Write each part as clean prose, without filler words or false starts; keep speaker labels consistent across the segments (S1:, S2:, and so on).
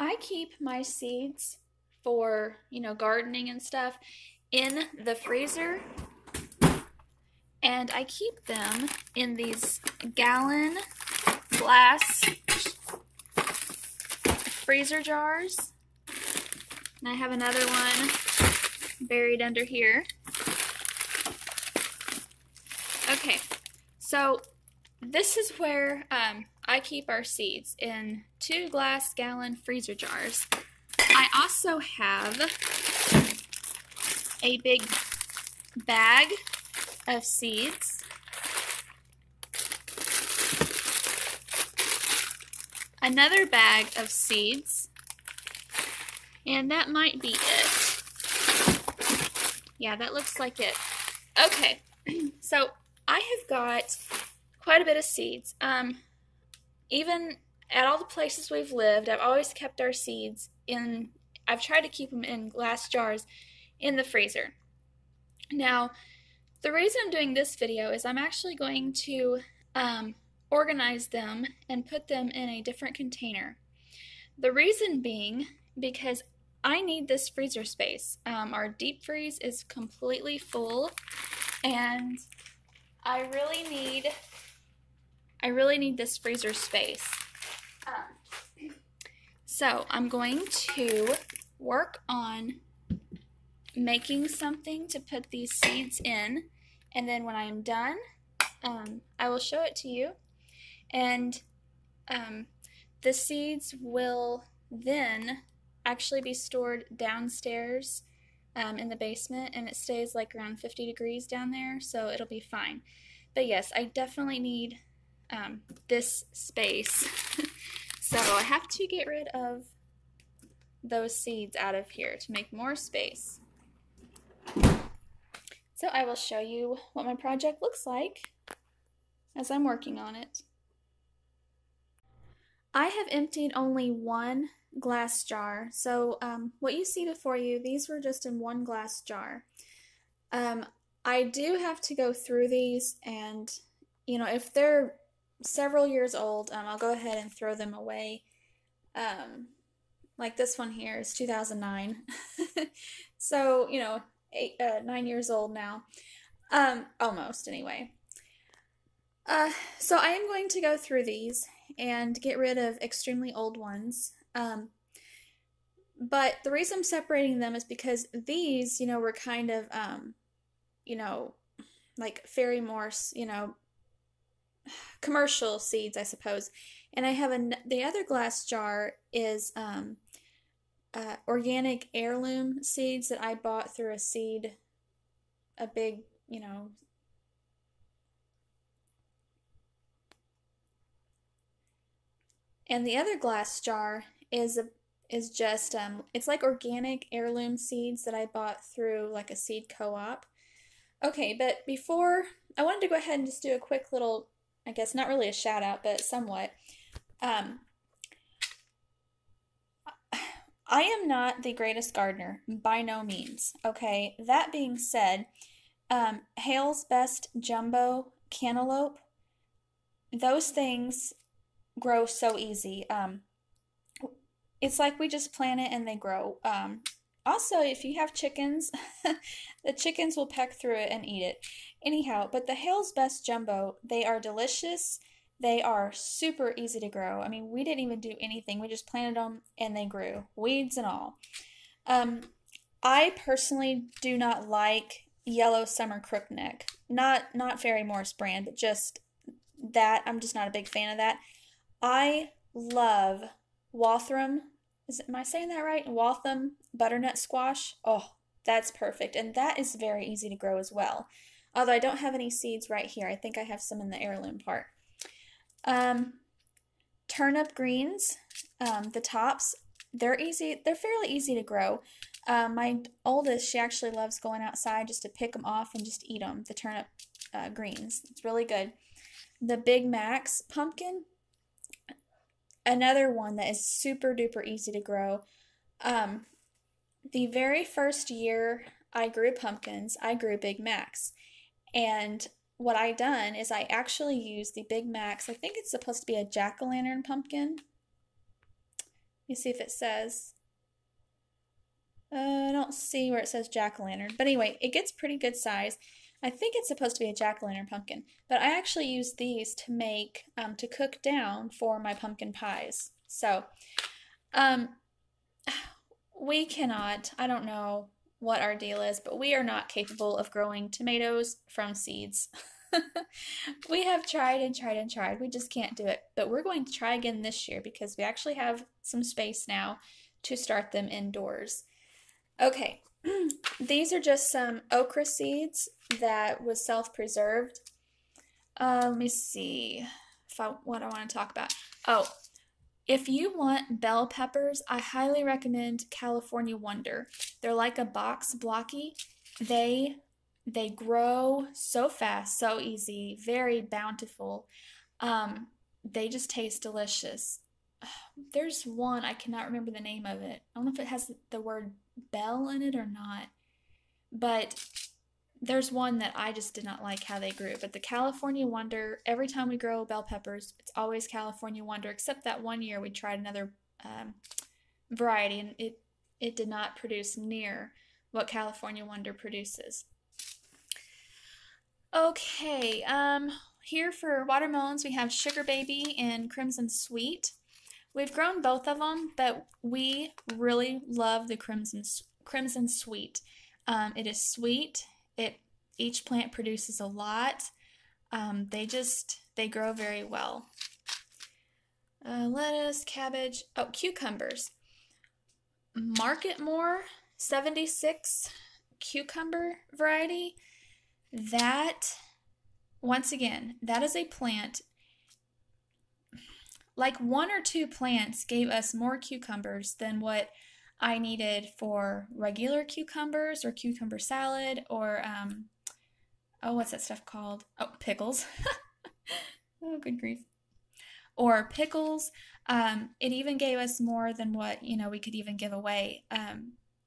S1: I keep my seeds for, gardening and stuff in the freezer, and I keep them in these gallon glass freezer jars. And I have another one buried under here. Okay, so this is where I keep our seeds, in 2 glass gallon freezer jars. I also have a big bag of seeds. Another bag of seeds. And that might be it. Yeah, that looks like it. Okay, so I have got quite a bit of seeds. Even at all the places we've lived, I've always kept our seeds in, I've tried to keep them in glass jars in the freezer. Now, the reason I'm doing this video is I'm actually going to organize them and put them in a different container. The reason being because I need this freezer space. Our deep freeze is completely full, and I really need this freezer space. So I'm going to work on making something to put these seeds in, and then when I am done, I will show it to you, and the seeds will then actually be stored downstairs in the basement, and it stays like around 50 degrees down there, so it'll be fine. But yes, I definitely need this space. So I have to get rid of those seeds out of here to make more space. So I will show you what my project looks like as I'm working on it. I have emptied only 1 glass jar. So what you see before you, these were just in 1 glass jar. I do have to go through these, and if they're several years old, I'll go ahead and throw them away. Like this one here is 2009. So, 9 years old now. Almost, anyway. So I am going to go through these and get rid of extremely old ones. But the reason I'm separating them is because these, were kind of, like fairy morse, commercial seeds, I suppose. And I have the other glass jar is organic heirloom seeds that I bought through a big, and the other glass jar is just it's like organic heirloom seeds that I bought through like a seed co-op. Okay, but before, I wanted to go ahead and just do a quick little, I guess not really a shout out, but somewhat. I am not the greatest gardener, by no means. Okay, that being said, Hale's Best Jumbo Cantaloupe, those things grow so easy. It's like we just plant it and they grow. Also, if you have chickens, the chickens will peck through it and eat it. Anyhow, but the Hale's Best Jumbo, they are delicious. They are super easy to grow. I mean, we didn't even do anything. We just planted them and they grew, weeds and all. I personally do not like Yellow Summer Crookneck. Not Fairy Morse brand, but just that. I'm just not a big fan of that. I love Waltham. Am I saying that right? Waltham butternut squash. Oh, that's perfect. And that is very easy to grow as well. Although I don't have any seeds right here. I think I have some in the heirloom part. Turnip greens, the tops, they're fairly easy to grow. My oldest, she actually loves going outside just to pick them off and just eat them, the turnip greens. It's really good. The Big Macs pumpkin, another one that is super duper easy to grow. The very first year I grew pumpkins, I grew Big Macs. And what I done is I actually used the Big Macs. I think it's supposed to be a jack-o'-lantern pumpkin. me see if it says. I don't see where it says jack-o'-lantern. But anyway, it gets pretty good size. I think it's supposed to be a jack-o'-lantern pumpkin. But I actually use these to make, to cook down for my pumpkin pies. So, we cannot, I don't know what our deal is, but we are not capable of growing tomatoes from seeds. We have tried and tried and tried. We just can't do it. But we're going to try again this year because we actually have some space now to start them indoors. Okay, these are just some okra seeds that was self-preserved. Let me see what I want to talk about. Oh, if you want bell peppers, I highly recommend California Wonder. They're like a box blocky. They grow so fast, so easy, very bountiful. They just taste delicious. There's one, I cannot remember the name of it. I don't know if it has the word bell in it or not. But there's one that I just did not like how they grew. But the California Wonder, every time we grow bell peppers, it's always California Wonder, except that one year we tried another variety, and it did not produce near what California Wonder produces. Okay, here for watermelons we have Sugar Baby and Crimson Sweet. We've grown both of them, but we really love the Crimson Sweet. It is sweet. Each plant produces a lot. They grow very well. Lettuce, cabbage, cucumbers. Marketmore 76 cucumber variety. That, once again, that is a plant. Like 1 or 2 plants gave us more cucumbers than what I needed for regular cucumbers or cucumber salad or, what's that stuff called? Oh, pickles. Oh, good grief. Or pickles. It even gave us more than what, we could even give away.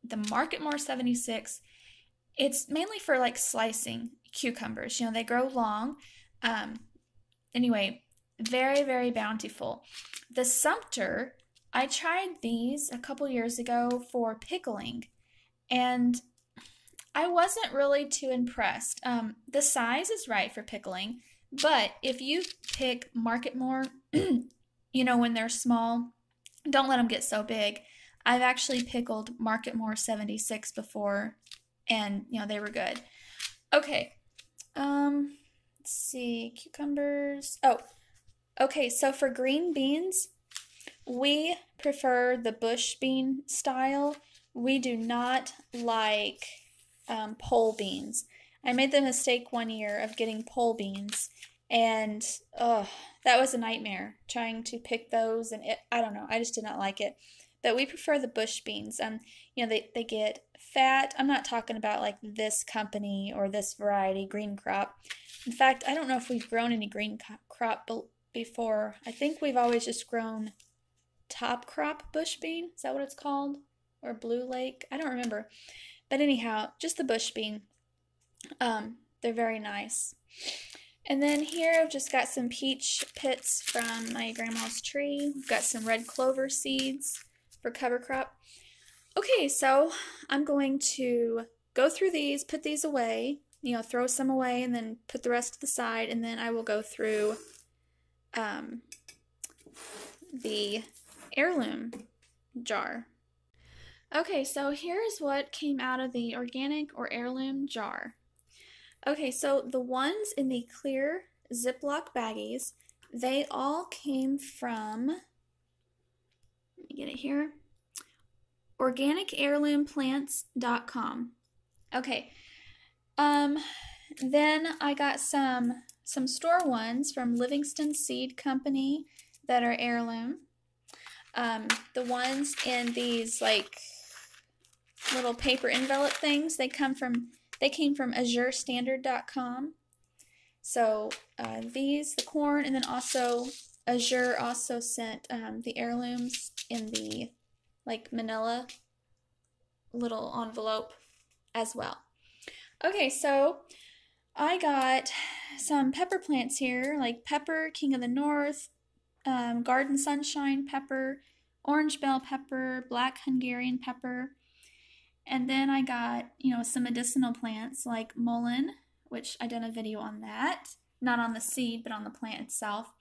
S1: The Marketmore 76, it's mainly for like slicing cucumbers. They grow long. Anyway, very, very bountiful. The Sumter, I tried these a couple years ago for pickling, and I wasn't really too impressed. The size is right for pickling, but if you pick Marketmore, when they're small, don't let them get so big. I've actually pickled Marketmore 76 before, and, they were good. Okay, let's see, cucumbers. Oh, okay, so for green beans, we prefer the bush bean style. We do not like pole beans. I made the mistake one year of getting pole beans, and that was a nightmare trying to pick those, and I don't know, I just did not like it. But we prefer the bush beans. They get fat. I'm not talking about like this company or this variety, green crop. In fact, I don't know if we've grown any green crop before. I think we've always just grown top crop bush bean. Is that what it's called? Or Blue Lake? I don't remember. But anyhow, just the bush bean. They're very nice. And then here I've just got some peach pits from my grandma's tree. We've got some red clover seeds for cover crop. Okay, so I'm going to go through these, put these away, throw some away, and then put the rest to the side, and then I will go through the heirloom jar. Okay, so here's what came out of the organic or heirloom jar. Okay, so the ones in the clear Ziploc baggies, they all came from, let me get it here, organicheirloomplants.com. Okay, then I got some store ones from Livingston Seed Company that are heirloom. The ones in these like little paper envelope things, they came from azurestandard.com. So these, the corn, and then also Azure also sent the heirlooms in the like manila little envelope as well. Okay, so I got some pepper plants here, like pepper, King of the North, Garden Sunshine pepper, orange bell pepper, black Hungarian pepper. And then I got, some medicinal plants like mullein, which I done a video on that. Not on the seed, but on the plant itself.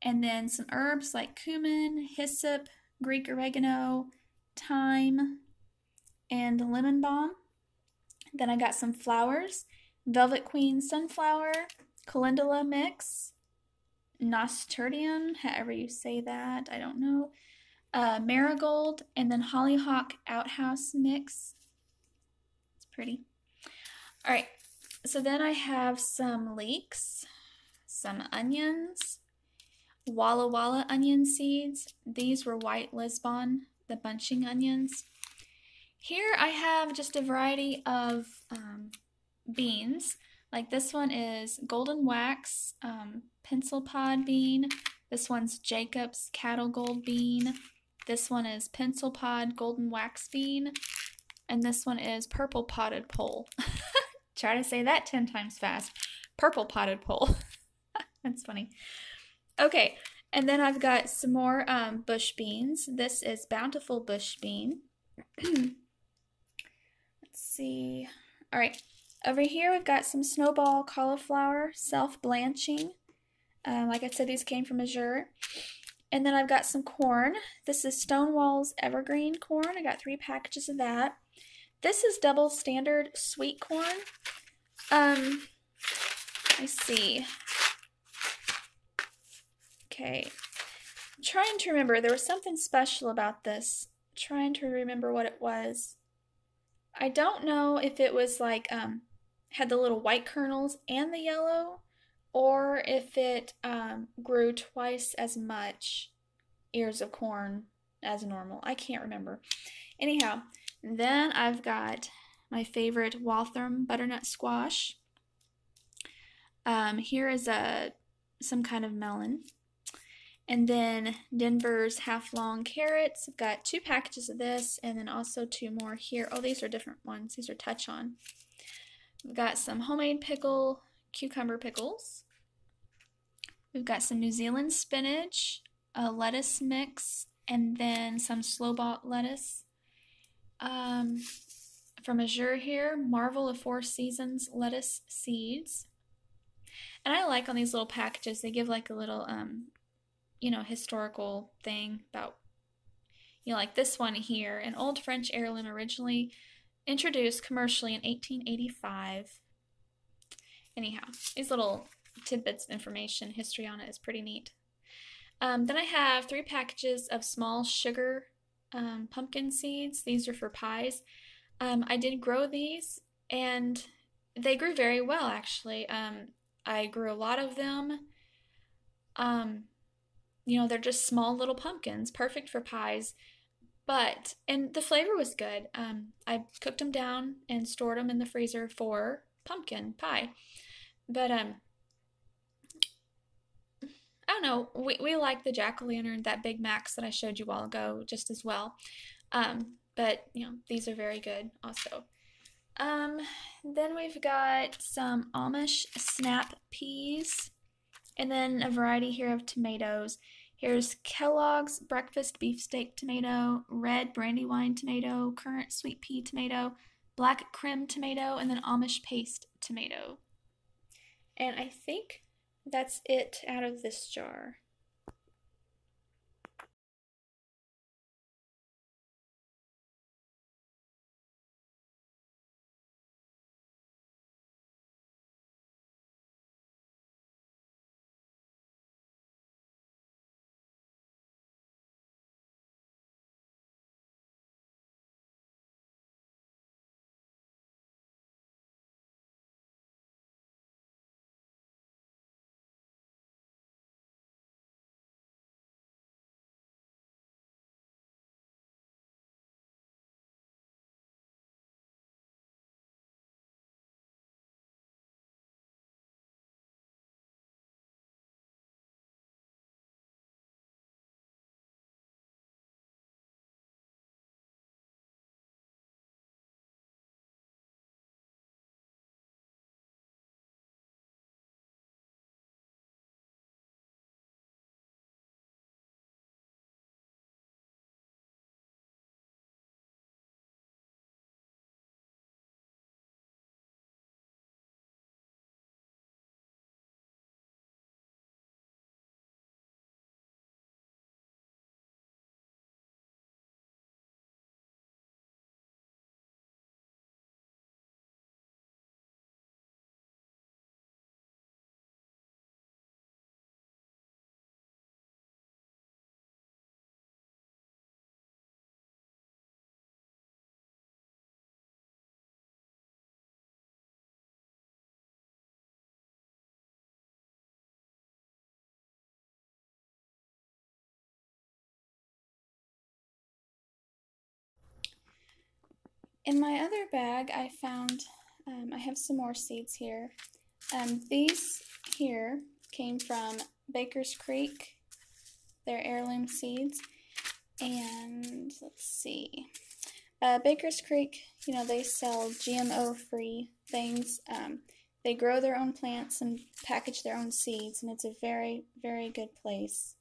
S1: And then some herbs like cumin, hyssop, Greek oregano, thyme, and lemon balm. Then I got some flowers, Velvet Queen sunflower, calendula mix, nasturtium, however you say that, I don't know, marigold, and then hollyhock outhouse mix. It's pretty. All right, so then I have some leeks, some onions, Walla Walla onion seeds. These were white Lisbon, the bunching onions. Here I have just a variety of beans. Like this one is golden wax pencil pod bean. This one's Jacob's cattle gold bean. This one is pencil pod golden wax bean. And this one is purple potted pole. Try to say that 10 times fast. Purple potted pole. That's funny. Okay, and then I've got some more bush beans. This is bountiful bush bean. Let's see. All right, over here we've got some snowball cauliflower, self-blanching. Like I said, these came from Azure. And then I've got some corn. This is Stonewall's Evergreen corn. I got 3 packages of that. This is double standard sweet corn. Let's see. Okay, I'm trying to remember. There was something special about this. I'm trying to remember what it was. I don't know if it was like, had the little white kernels and the yellow, or if it grew twice as much ears of corn as normal. I can't remember. Anyhow, then I've got my favorite Waltham butternut squash. Here is some kind of melon. And then Denver's half-long carrots. I've got 2 packages of this, and then also 2 more here. Oh, these are different ones. These are touch-on. We've got some homemade pickle, cucumber pickles. We've got some New Zealand spinach, a lettuce mix, and then some slow-bought lettuce. From Azure here, Marvel of 4 Seasons lettuce seeds. And I like on these little packages, they give like a little, historical thing about, like this one here, an old French heirloom originally introduced commercially in 1885. Anyhow, these little tidbits of information, history on it is pretty neat. Then I have 3 packages of small sugar pumpkin seeds. These are for pies. I did grow these, and they grew very well, actually. I grew a lot of them. They're just small little pumpkins, perfect for pies. And the flavor was good. I cooked them down and stored them in the freezer for pumpkin pie. But, I don't know, we like the jack-o'-lantern, that Big Macs that I showed you a while ago, just as well. But, these are very good also. Then we've got some Amish snap peas, and then a variety here of tomatoes. Here's Kellogg's breakfast beefsteak tomato, red brandywine tomato, currant sweet pea tomato, black creme tomato, and then Amish paste tomato. And I think that's it out of this jar. In my other bag, I found, I have some more seeds here. These here came from Baker's Creek. They're heirloom seeds. And let's see. Baker's Creek, you know, they sell GMO-free things. They grow their own plants and package their own seeds, and it's a very, very good place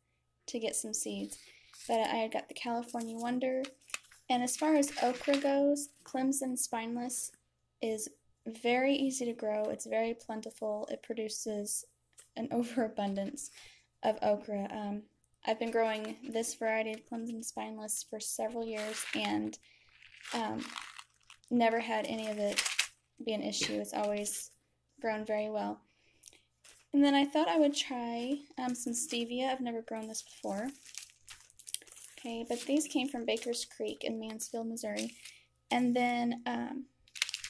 S1: to get some seeds. But I got the California Wonder. And as far as okra goes, Clemson Spineless is very easy to grow. It's very plentiful. It produces an overabundance of okra. I've been growing this variety of Clemson Spineless for several years and never had any of it be an issue. It's always grown very well. And then I thought I would try some stevia. I've never grown this before. Okay, but these came from Baker's Creek in Mansfield, Missouri. And then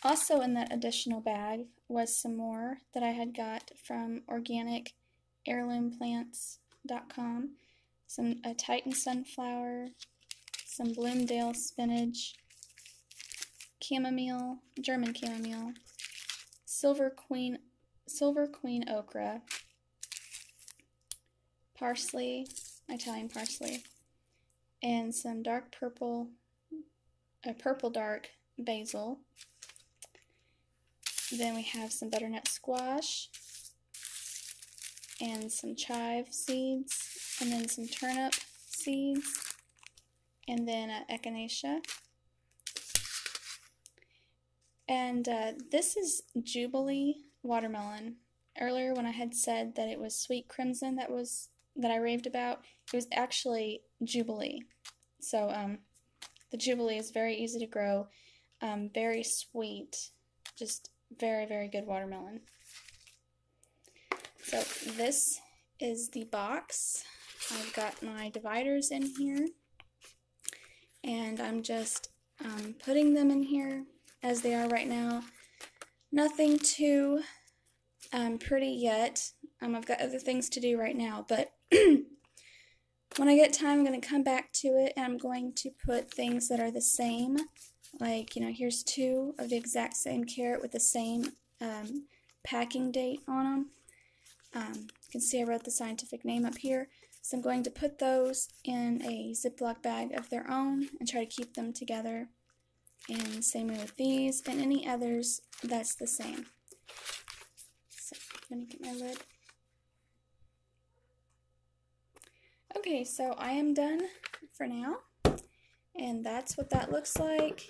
S1: also in that additional bag was some more that I had got from organicheirloomplants.com. A Titan sunflower, some Bloomdale spinach, chamomile, German chamomile, silver queen okra, parsley, Italian parsley, and some dark purple, purple dark basil. Then we have some butternut squash and some chive seeds, and then some turnip seeds, and then echinacea. And this is Jubilee watermelon. Earlier when I had said that it was sweet crimson that I raved about, it was actually Jubilee. So the Jubilee is very easy to grow, very sweet, just very, very good watermelon. So this is the box. I've got my dividers in here, and I'm just putting them in here as they are right now. Nothing too pretty yet. I've got other things to do right now, but when I get time, I'm going to come back to it, and I'm going to put things that are the same. Like, you know, here's two of the exact same carrot with the same packing date on them. You can see I wrote the scientific name up here. So I'm going to put those in a Ziploc bag of their own and try to keep them together. And same way with these and any others that's the same. So I'm going to get my lid. Okay, so I am done for now. And that's what that looks like.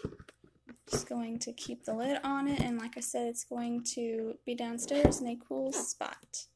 S1: Just going to keep the lid on it, and like I said, it's going to be downstairs in a cool spot.